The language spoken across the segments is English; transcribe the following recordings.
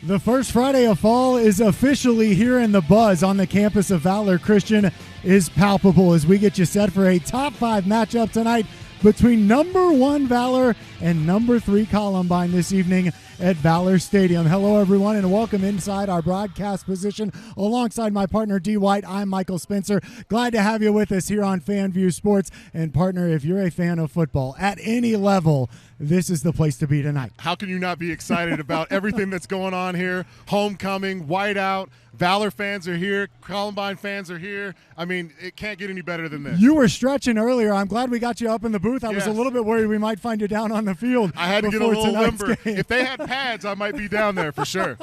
The first Friday of fall is officially here, and the buzz on the campus of Valor Christian is palpable as we get you set for a top 5 matchup tonight between number 1 Valor and number 3 Columbine this evening at Valor Stadium. Hello, everyone, and welcome inside our broadcast position. Alongside my partner, D. White, I'm Michael Spencer. Glad to have you with us here on FanView Sports. And, partner, if you're a fan of football at any level, this is the place to be tonight. How can you not be excited about everything that's going on here? Homecoming, whiteout, Valor fans are here, Columbine fans are here. I mean, it can't get any better than this. You were stretching earlier. I'm glad we got you up in the booth. I was Yes. a little bit worried we might find you down on the field. I had to get a before little tonight's limber. game. If they had pads, I might be down there for sure.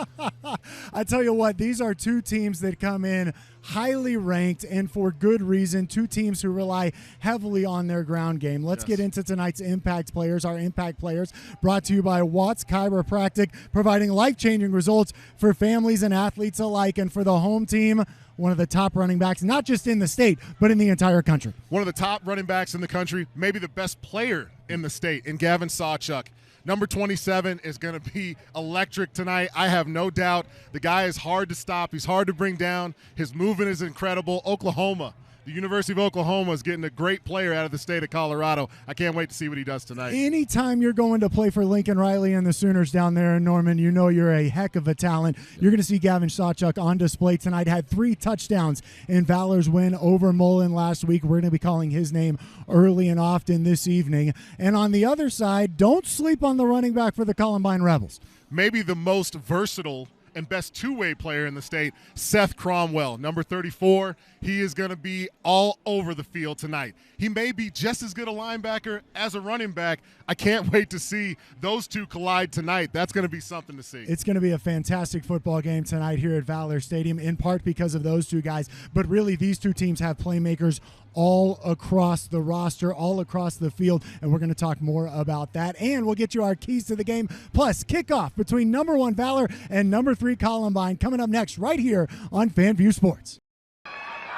I tell you what, these are two teams that come in highly ranked and for good reason. Two teams who rely heavily on their ground game. Let's get into tonight's impact players. Our impact players brought to you by Watts Chiropractic, providing life-changing results for families and athletes alike. And for the home team, one of the top running backs, not just in the state, but in the entire country. One of the top running backs in the country, maybe the best player in the state, in Gavin Sawchuk. Number 27 is going to be electric tonight. I have no doubt. The guy is hard to stop. He's hard to bring down. His movement is incredible. Oklahoma, the University of Oklahoma is getting a great player out of the state of Colorado. I can't wait to see what he does tonight. Anytime you're going to play for Lincoln Riley and the Sooners down there in Norman, you know you're a heck of a talent. You're going to see Gavin Sawchuk on display tonight. Had 3 touchdowns in Valor's win over Mullen last week. We're going to be calling his name early and often this evening. And on the other side, don't sleep on the running back for the Columbine Rebels. Maybe the most versatile and best two-way player in the state, Seth Cromwell, number 34. He is going to be all over the field tonight. He may be just as good a linebacker as a running back. I can't wait to see those two collide tonight. That's going to be something to see. It's going to be a fantastic football game tonight here at Valor Stadium, in part because of those two guys. But really, these two teams have playmakers all across the roster, all across the field, and we're going to talk more about that. And we'll get you our keys to the game, plus kickoff between number 1 Valor and number 3 Columbine coming up next right here on FanView Sports.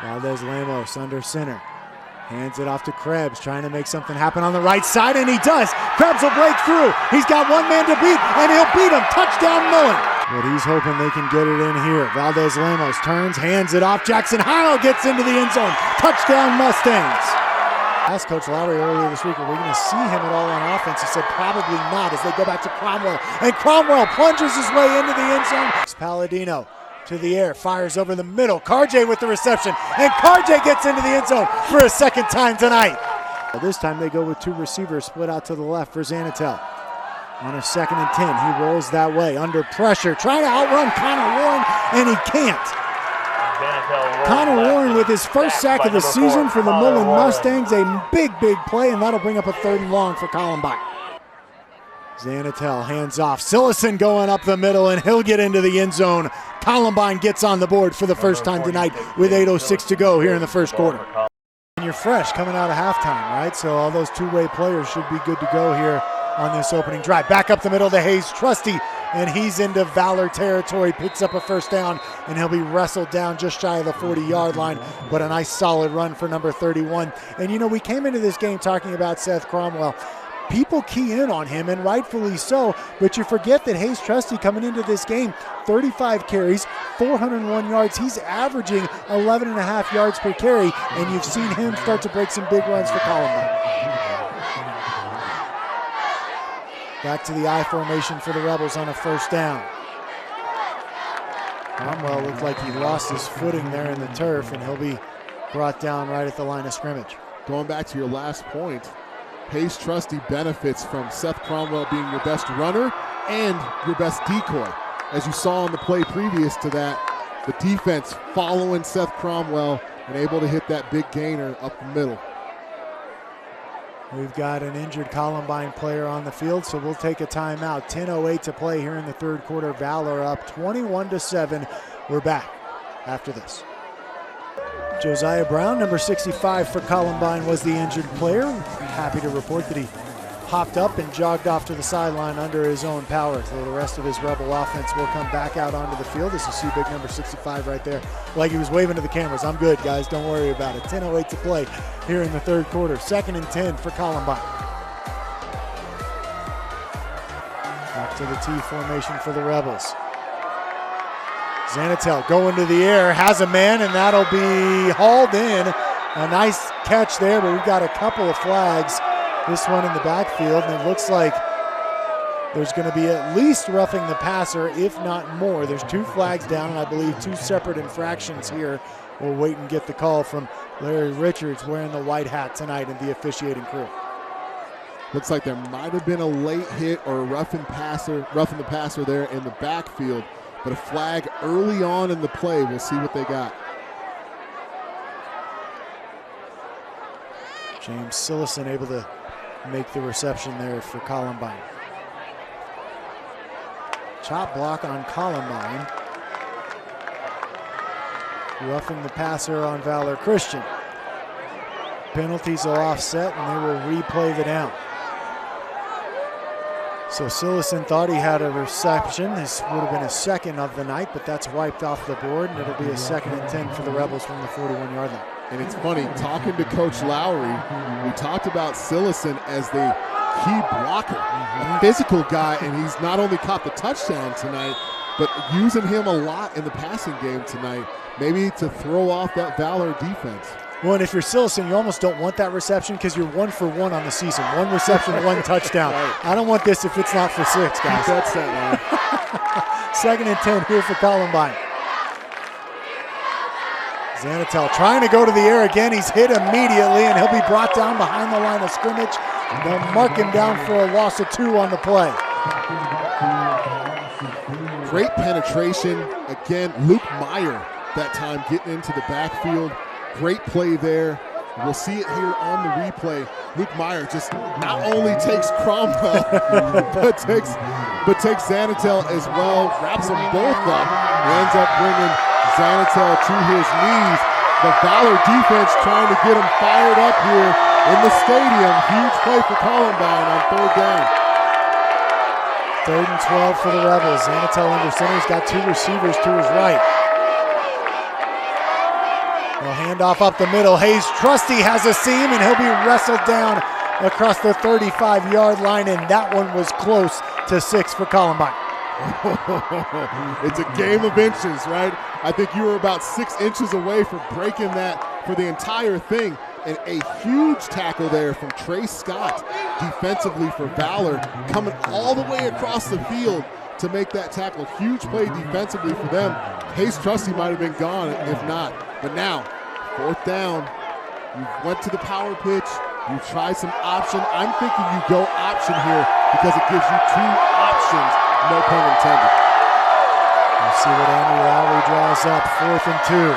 Valdez Lemos under center. Hands it off to Krebs, trying to make something happen on the right side, and he does. Krebs will break through. He's got one man to beat, and he'll beat him. Touchdown, Mullen. But he's hoping they can get it in here. Valdez Lemos turns, hands it off. Jackson Howell gets into the end zone. Touchdown, Mustangs. I asked Coach Lowry earlier this week, are we going to see him at all on offense? He said probably not, as they go back to Cromwell. And Cromwell plunges his way into the end zone. Palladino to the air, fires over the middle. Karjay with the reception, and Karjay gets into the end zone for a second time tonight. This time they go with 2 receivers split out to the left for Zanatel. On a 2nd and 10, he rolls that way under pressure, trying to outrun Connor Warren, and he can't. Connor Warren with his first sack of the season for the Mullen Mustangs, a big play, and that'll bring up a 3rd and long for Columbine. Zanatel hands off. Sillison going up the middle, and he'll get into the end zone. Columbine gets on the board for the first time tonight with 8:06 to go here in the first quarter. And you're fresh coming out of halftime, right? So all those two-way players should be good to go here on this opening drive. Back up the middle to Hayes Trusty, and he's into Valor territory, picks up a 1st down, and he'll be wrestled down just shy of the 40-yard line, but a nice solid run for number 31. And you know, we came into this game talking about Seth Cromwell. People key in on him, and rightfully so, but you forget that Hayes Trusty coming into this game, 35 carries, 401 yards. He's averaging 11.5 yards per carry, and you've seen him start to break some big runs for Columbine. Back to the I formation for the Rebels on a 1st down. Cromwell looked like he lost his footing there in the turf, and he'll be brought down right at the line of scrimmage. Going back to your last point, Hayes Trusty benefits from Seth Cromwell being your best runner and your best decoy. As you saw on the play previous to that, the defense following Seth Cromwell and able to hit that big gainer up the middle. We've got an injured Columbine player on the field, so we'll take a timeout. 10:08 to play here in the 3rd quarter. Valor up 21-7. We're back after this. Josiah Brown, number 65 for Columbine, was the injured player. Happy to report that he hopped up and jogged off to the sideline under his own power. So the rest of his Rebel offense will come back out onto the field. This is big number 65 right there. Like he was waving to the cameras. I'm good, guys. Don't worry about it. 10:08 to play here in the 3rd quarter. 2nd and 10 for Columbine. Back to the T formation for the Rebels. Zanatel going to the air, has a man, and that'll be hauled in. A nice catch there, but we've got a couple of flags. This one in the backfield, and it looks like there's going to be at least roughing the passer, if not more. There's 2 flags down, and I believe 2 separate infractions here. We'll wait and get the call from Larry Richards wearing the white hat tonight and the officiating crew. Looks like there might have been a late hit or a roughing the passer there in the backfield, but a flag early on in the play. We'll see what they got. James Sillison able to make the reception there for Columbine. Chop block on Columbine. Roughing the passer on Valor Christian. Penalties will offset and they will replay the down. So Sillison thought he had a reception. This would have been a second of the night, but that's wiped off the board, and it'll be a 2nd and 10 for the Rebels from the 41-yard line. And it's funny, talking to Coach Lowry, we talked about Sillison as the key blocker, a physical guy, and he's not only caught the touchdown tonight, but using him a lot in the passing game tonight, maybe to throw off that Valor defense. Well, and if you're Sillison, you almost don't want that reception because you're 1 for 1 on the season. 1 reception, 1 touchdown. Right. I don't want this if it's not for 6, guys. That's that line. 2nd and 10 here for Columbine. Zanatel trying to go to the air again. He's hit immediately, and he'll be brought down behind the line of scrimmage. They'll mark him down for a loss of 2 on the play. Great penetration. Again, Luke Meyer that time getting into the backfield. Great play there. We'll see it here on the replay. Luke Meyer just not only takes Cromwell, but takes Zanatel as well, wraps them both up, and ends up bringing Zanatel to his knees. The Valor defense trying to get him fired up here in the stadium. Huge play for Columbine on 3rd down. 3rd and 12 for the Rebels. Zanatel under center. He's got 2 receivers to his right. They'll hand off up the middle. Hayes Trusty has a seam, and he'll be wrestled down across the 35-yard line, and that one was close to 6 for Columbine. It's a game of inches, right? I think you were about 6 inches away from breaking that for the entire thing. And a huge tackle there from Trey Scott defensively for Valor, coming all the way across the field to make that tackle. Huge play defensively for them. Hayes Trusty might have been gone if not. But now, 4th down, you went to the power pitch, you tried some option. I'm thinking you go option here because it gives you 2 options, no pun intended. We'll see what Andy Lowry draws up, 4th and 2.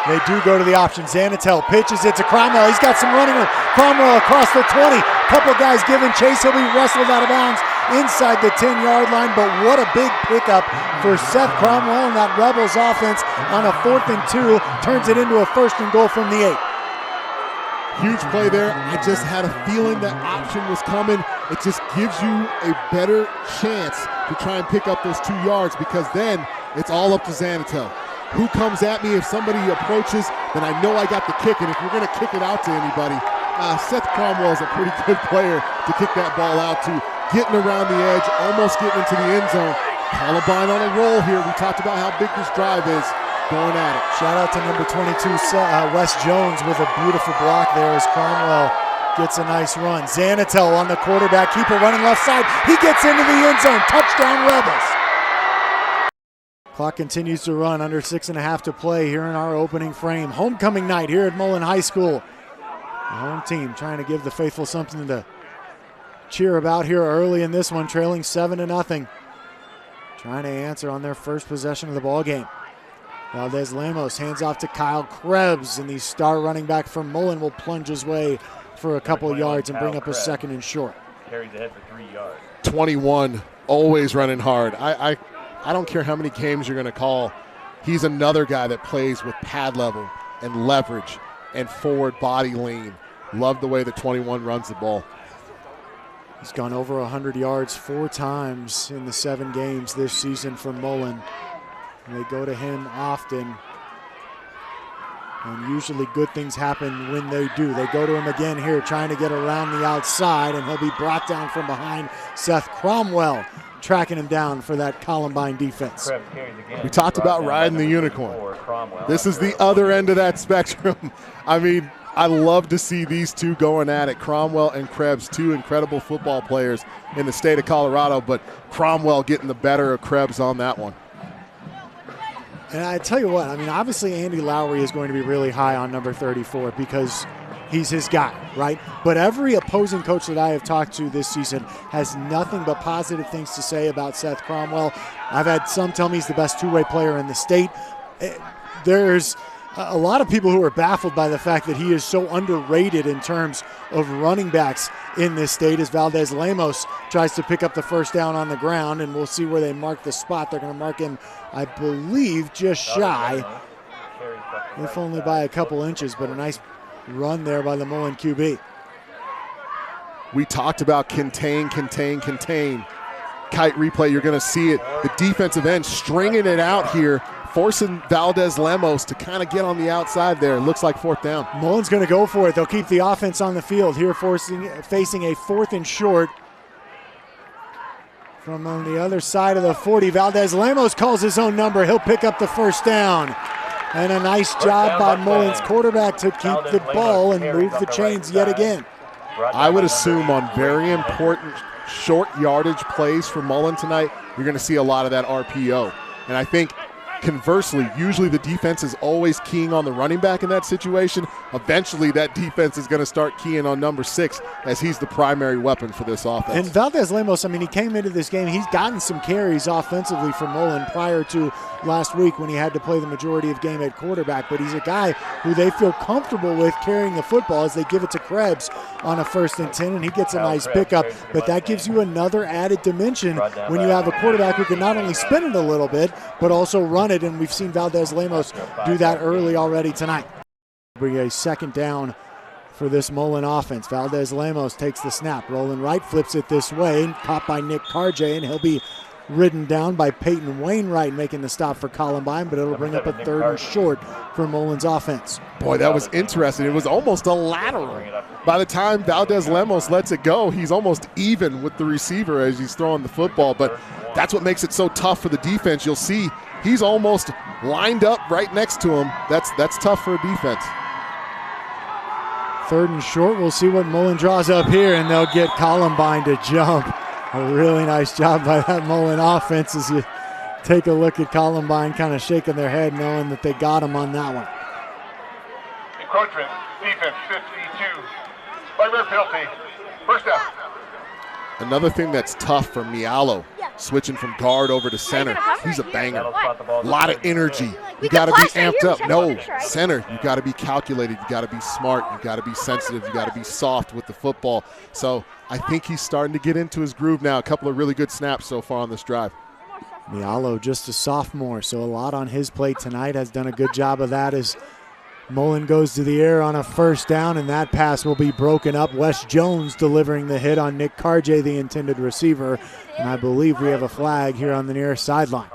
They do go to the option. Zanatel pitches it to Cromwell. He's got some running room. Cromwell across the 20. Couple guys giving chase. He'll be wrestled out of bounds inside the 10-yard line. But what a big pickup for Seth Cromwell and that Rebels offense on a 4th and 2. Turns it into a 1st and goal from the 8. Huge play there. I just had a feeling that option was coming. It just gives you a better chance to try and pick up those 2 yards because then it's all up to Zanatel. Who comes at me? If somebody approaches, then I know I got the kick. And if you're going to kick it out to anybody, Seth Cromwell is a pretty good player to kick that ball out to. Getting around the edge, almost getting into the end zone. Columbine on a roll here. We talked about how big this drive is. Going at it. Shout out to number 22, Wes Jones, with a beautiful block there as Cromwell gets a nice run. Zanatel on the quarterback, keeper running left side. He gets into the end zone. Touchdown Rebels. Clock continues to run, under 6.5 to play here in our opening frame. Homecoming night here at Mullen High School. The home team trying to give the faithful something to cheer about here early in this one, trailing 7-0. Trying to answer on their first possession of the ball game. Valdez Lemos hands off to Kyle Krebs, and the star running back from Mullen will plunge his way for a couple of yards and bring up a 2nd and short. Carries ahead for 3 yards. 21, always running hard. I don't care how many games you're going to call. He's another guy that plays with pad level and leverage and forward body lean. Love the way the 21 runs the ball. He's gone over 100 yards 4 times in the 7 games this season for Mullen. And they go to him often. And usually good things happen when they do. They go to him again here, trying to get around the outside, and he'll be brought down from behind. Seth Cromwell tracking him down for that Columbine defense. We talked about riding the unicorn. This is the other end of that spectrum. I mean, I love to see these two going at it. Cromwell and Krebs, two incredible football players in the state of Colorado, but Cromwell getting the better of Krebs on that one. And I tell you what, I mean, obviously Andy Lowry is going to be really high on number 34 because he's his guy, right? But every opposing coach that I have talked to this season has nothing but positive things to say about Seth Cromwell. I've had some tell me he's the best two-way player in the state. There's a lot of people who are baffled by the fact that he is so underrated in terms of running backs in this state as Valdez Lemos tries to pick up the first down on the ground, and we'll see where they mark the spot. They're going to mark him, I believe, just shy, if only by a couple inches, but a nice run there by the Mullen QB. We talked about contain. Kite replay, you're going to see it. The defensive end stringing it out here, forcing Valdez Lemos to kind of get on the outside there. It looks like fourth down. Mullen's going to go for it. They'll keep the offense on the field here, facing a 4th and short. From on the other side of the 40, Valdez Lemos calls his own number. He'll pick up the first down. And a nice job by Mullen's quarterback to keep the ball and move the chains yet again. I would assume on very important short yardage plays for Mullen tonight, you're going to see a lot of that RPO. And I think conversely, usually the defense is always keying on the running back in that situation. Eventually, that defense is going to start keying on number 6 as he's the primary weapon for this offense. And Valdez Lemos, I mean, he came into this game, he's gotten some carries offensively for Mullen prior to last week when he had to play the majority of game at quarterback, but he's a guy who they feel comfortable with carrying the football as they give it to Krebs on a 1st and 10, and he gets a nice pickup. But that gives you another added dimension when you have a quarterback who can not only spin it a little bit, but also run it, and we've seen Valdez Lemos do that early already tonight. Bring a 2nd down for this Mullen offense. Valdez Lemos takes the snap, rolling right, flips it this way, caught by Nick Carjay, and he'll be ridden down by Peyton Wainwright making the stop for Columbine, but it'll bring up a 3rd and short for Mullen's offense. Boy, that was interesting. It was almost a lateral. By the time Valdez Lemos lets it go, he's almost even with the receiver as he's throwing the football, but that's what makes it so tough for the defense. You'll see he's almost lined up right next to him. That's tough for a defense. 3rd and short. We'll see what Mullen draws up here, and they'll get Columbine to jump. A really nice job by that Mullen offense as you take a look at Columbine kind of shaking their head knowing that they got him on that one. Encroachment, defense 52. By penalty. First down. Another thing that's tough for Mialo, switching from guard over to center. He's a banger. A lot of energy. You got to be amped up. No, center, you got to be calculated. You got to be smart. You got to be sensitive. You got to be soft with the football. So I think he's starting to get into his groove now. A couple of really good snaps so far on this drive. Mialo, just a sophomore, so a lot on his plate tonight. Has done a good job of that as Mullen goes to the air on a 1st down, and that pass will be broken up. Wes Jones delivering the hit on Nick Carjay, the intended receiver. And I believe we have a flag here on the near sideline.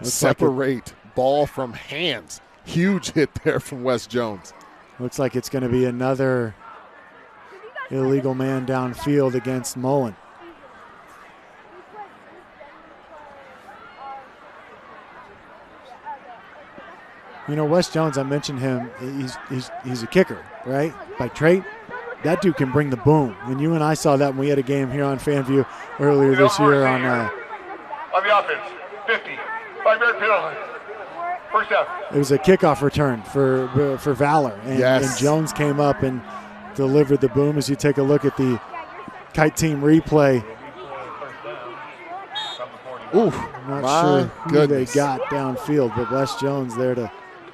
Separate ball from hands. Huge hit there from Wes Jones. Looks like it's going to be another illegal man downfield against Mullen. You know, Wes Jones, I mentioned him, he's a kicker, right? By trait, that dude can bring the boom. And you and I saw that when we had a game here on FanView earlier this year on the offense, 50, 5-yard penalty. First down. It was a kickoff return for Valor. And, yes. And Jones came up and delivered the boom. As you take a look at the Kite Team replay, I'm not sure who they got downfield, but Wes Jones there to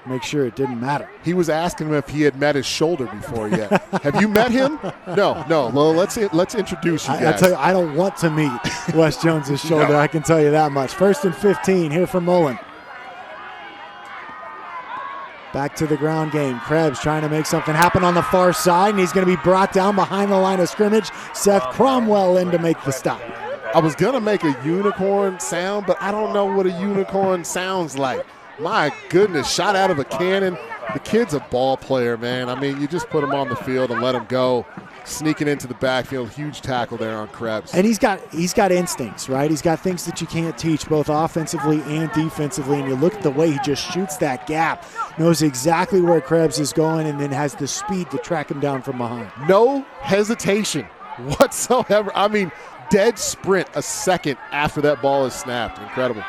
make sure it didn't matter. He was asking him if he had met his shoulder before yet. Have you met him? No. Well, let's introduce you guys. I tell you, I don't want to meet Wes Jones' shoulder. No. I can tell you that much. 1st and 15 here for Mullen. Back to the ground game. Krebs trying to make something happen on the far side, and he's going to be brought down behind the line of scrimmage. Seth Cromwell in to make the stop. I was going to make a unicorn sound, but I don't know what a unicorn sounds like. My goodness, shot out of a cannon. The kid's a ball player, man. I mean, you just put him on the field and let him go. Sneaking into the backfield, huge tackle there on Krebs. And he's got instincts, right? He's got things that you can't teach, both offensively and defensively. And you look at the way he just shoots that gap, knows exactly where Krebs is going, and then has the speed to track him down from behind. No hesitation whatsoever. I mean, dead sprint a second after that ball is snapped. Incredible.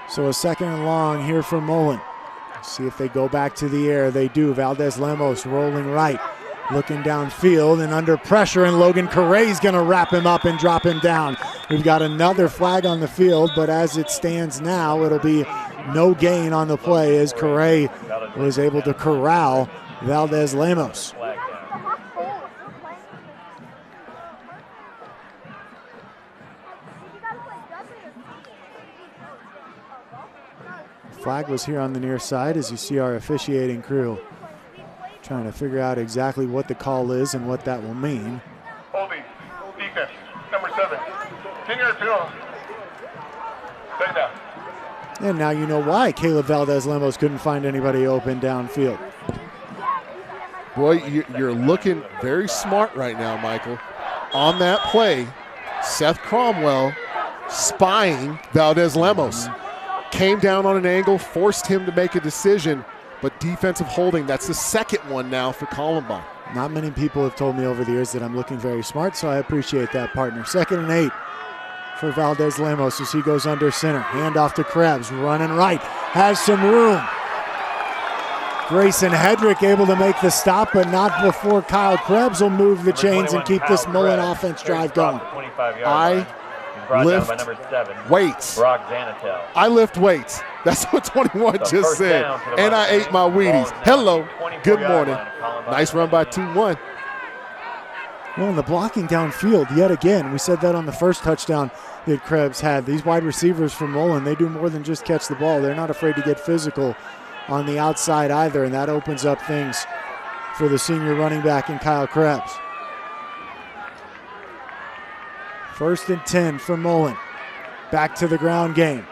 So a second and long here for Mullen. See if they go back to the air. They do. Valdez Lemos rolling right, looking downfield and under pressure, and Logan Correa's going to wrap him up and drop him down. We've got another flag on the field, but as it stands now, it'll be no gain on the play as Correa was able to corral Valdez Lemos. Flag was here on the near side as you see our officiating crew trying to figure out exactly what the call is and what that will mean. Holding. Defense. Number 7. 10-yard penalty. Second down. And now you know why Caleb Valdez Lemos couldn't find anybody open downfield. Boy, you're looking very smart right now, Michael. On that play, Seth Cromwell spying Valdez Lemos. Came down on an angle, forced him to make a decision, but defensive holding, that's the second one now for Columbine. Not many people have told me over the years that I'm looking very smart, so I appreciate that, partner. 2nd and 8 for Valdez Lemos as he goes under center. Hand off to Krebs, running right, has some room. Grayson Hedrick able to make the stop, but not before Kyle Krebs will move the chains and keep this Mullen offense drive going. Lift weights. I lift weights. That's what 21 just said. And I ate my Wheaties. Hello. Good morning. Nice run by 2-1. Well, in the blocking downfield, yet again, we said that on the first touchdown that Krebs had. These wide receivers from Mullen, they do more than just catch the ball. They're not afraid to get physical on the outside either, and that opens up things for the senior running back in Kyle Krebs. 1st and 10 for Mullen. Back to the ground game.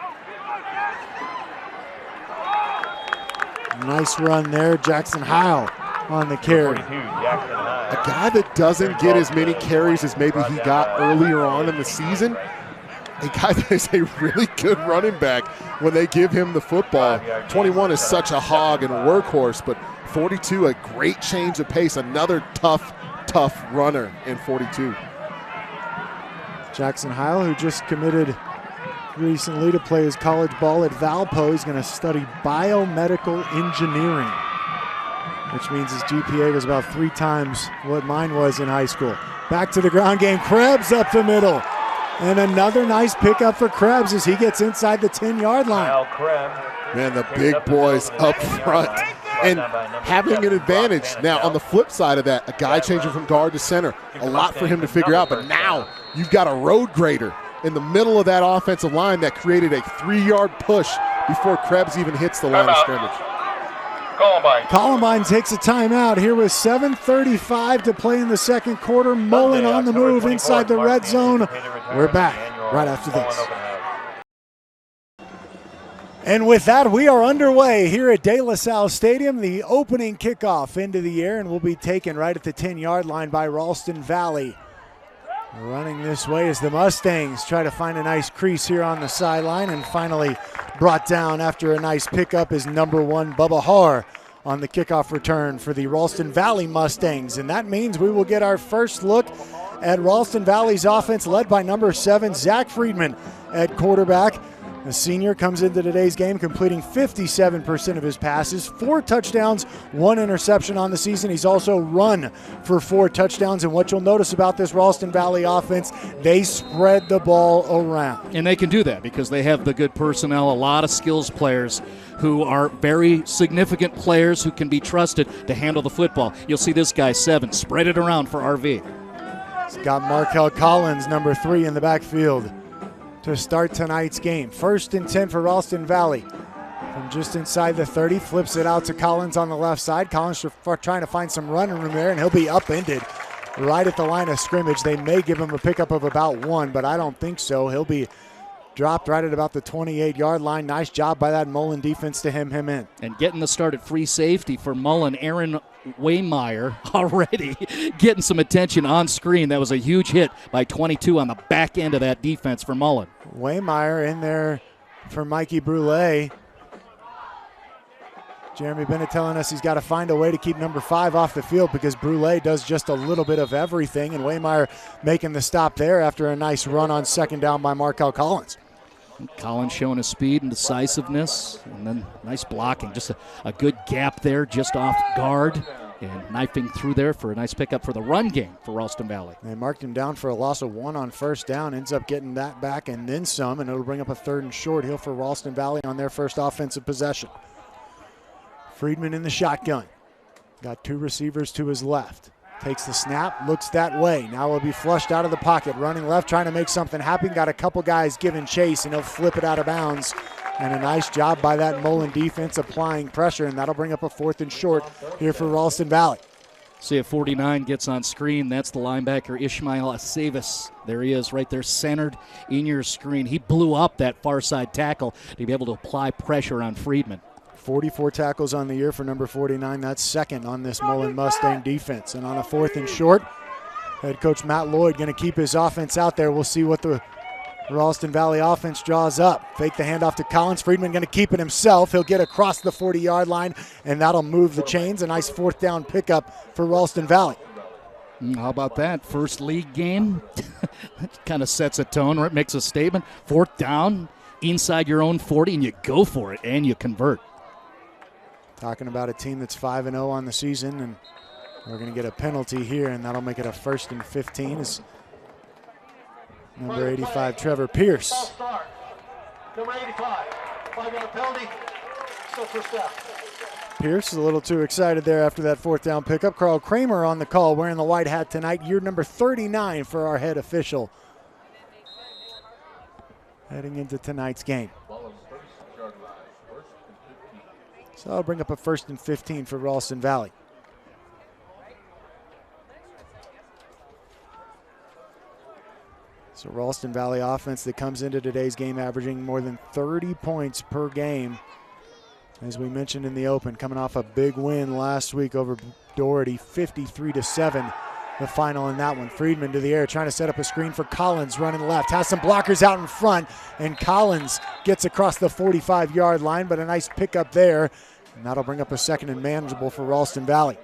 Nice run there. Jackson Heil on the carry. A guy that doesn't get as many carries as maybe he got earlier on in the season. A guy that is a really good running back when they give him the football. 21 is such a hog and a workhorse, but 42, a great change of pace. Another tough runner in 42. Jackson Heil, who just committed recently to play his college ball at Valpo, he's going to study biomedical engineering, which means his GPA was about 3 times what mine was in high school. Back to the ground game. Krebs up the middle. And another nice pickup for Krebs as he gets inside the 10-yard line. Man, the big boys up front and having an advantage. Now, on the flip side of that, a guy changing from guard to center, a lot for him to figure out. But now you've got a road grader in the middle of that offensive line that created a 3-yard push before Krebs even hits the line of scrimmage. Columbine takes a timeout here with 7:35 to play in the second quarter. Mullen on the move inside the red zone. We're back right after this. And with that, we are underway here at De La Salle Stadium. The opening kickoff into the air and will be taken right at the 10-yard line by Ralston Valley. Running this way as the Mustangs try to find a nice crease here on the sideline, and finally brought down after a nice pickup is number 1 Bubba Haar on the kickoff return for the Ralston Valley Mustangs. And that means we will get our first look at Ralston Valley's offense led by number 7 Zach Friedman at quarterback. The senior comes into today's game completing 57% of his passes, 4 touchdowns, 1 interception on the season. He's also run for 4 touchdowns. And what you'll notice about this Ralston Valley offense, they spread the ball around. And they can do that because they have the good personnel, a lot of skills players who are very significant players who can be trusted to handle the football. You'll see this guy, 7, spread it around for RV. It's got Markel Collins, number 3, in the backfield to start tonight's game. 1st and 10 for Ralston Valley. From just inside the 30, flips it out to Collins on the left side. Collins trying to find some running room there, and he'll be upended right at the line of scrimmage. They may give him a pickup of about 1, but I don't think so. He'll be dropped right at about the 28-yard line. Nice job by that Mullen defense to hem him in. And getting the start at free safety for Mullen, Aaron Waymeyer already getting some attention on screen. That was a huge hit by 22 on the back end of that defense for Mullen. Waymeyer in there for Mikey Brule. Jeremy Bennett telling us he's got to find a way to keep number 5 off the field because Brule does just a little bit of everything, and Waymeyer making the stop there after a nice run on second down by Markel Collins. Collins showing his speed and decisiveness, and then nice blocking. Just a good gap there, just off guard, and knifing through there for a nice pickup for the run game for Ralston Valley. They marked him down for a loss of 1 on first down, ends up getting that back and then some, and it'll bring up a 3rd and short here for Ralston Valley on their first offensive possession. Friedman in the shotgun. Got 2 receivers to his left. Takes the snap, looks that way. Now will be flushed out of the pocket. Running left, trying to make something happen. Got a couple guys giving chase, and he'll flip it out of bounds. And a nice job by that Mullen defense applying pressure, and that'll bring up a 4th and short here for Ralston Valley. See if 49 gets on screen. That's the linebacker, Ishmael Aceves. There he is right there centered in your screen. He blew up that far side tackle to be able to apply pressure on Friedman. 44 tackles on the year for number 49. That's second on this Mullen Mustang defense. And on a 4th and short, head coach Matt Lloyd going to keep his offense out there. We'll see what the Ralston Valley offense draws up. Fake the handoff to Collins. Friedman going to keep it himself. He'll get across the 40-yard line, and that'll move the chains. A nice 4th down pickup for Ralston Valley. How about that? First league game. Kind of sets a tone, or it makes a statement. 4th down, inside your own 40, and you go for it, and you convert. Talking about a team that's 5-0 on the season, and we're going to get a penalty here, and that'll make it a 1st and 15 as number 85, Trevor Pierce. Number 85, 5-yard penalty, still first down. Pierce is a little too excited there after that 4th down pickup. Carl Kramer on the call, wearing the white hat tonight, year number 39 for our head official. Heading into tonight's game. So that'll bring up a 1st and 15 for Ralston Valley. So Ralston Valley offense that comes into today's game averaging more than 30 points per game. As we mentioned in the open, coming off a big win last week over Doherty, 53-7. The final in that one. Friedman to the air, trying to set up a screen for Collins, running left. Has some blockers out in front, and Collins gets across the 45-yard line, but a nice pickup there. And that'll bring up a 2nd and manageable for Ralston Valley.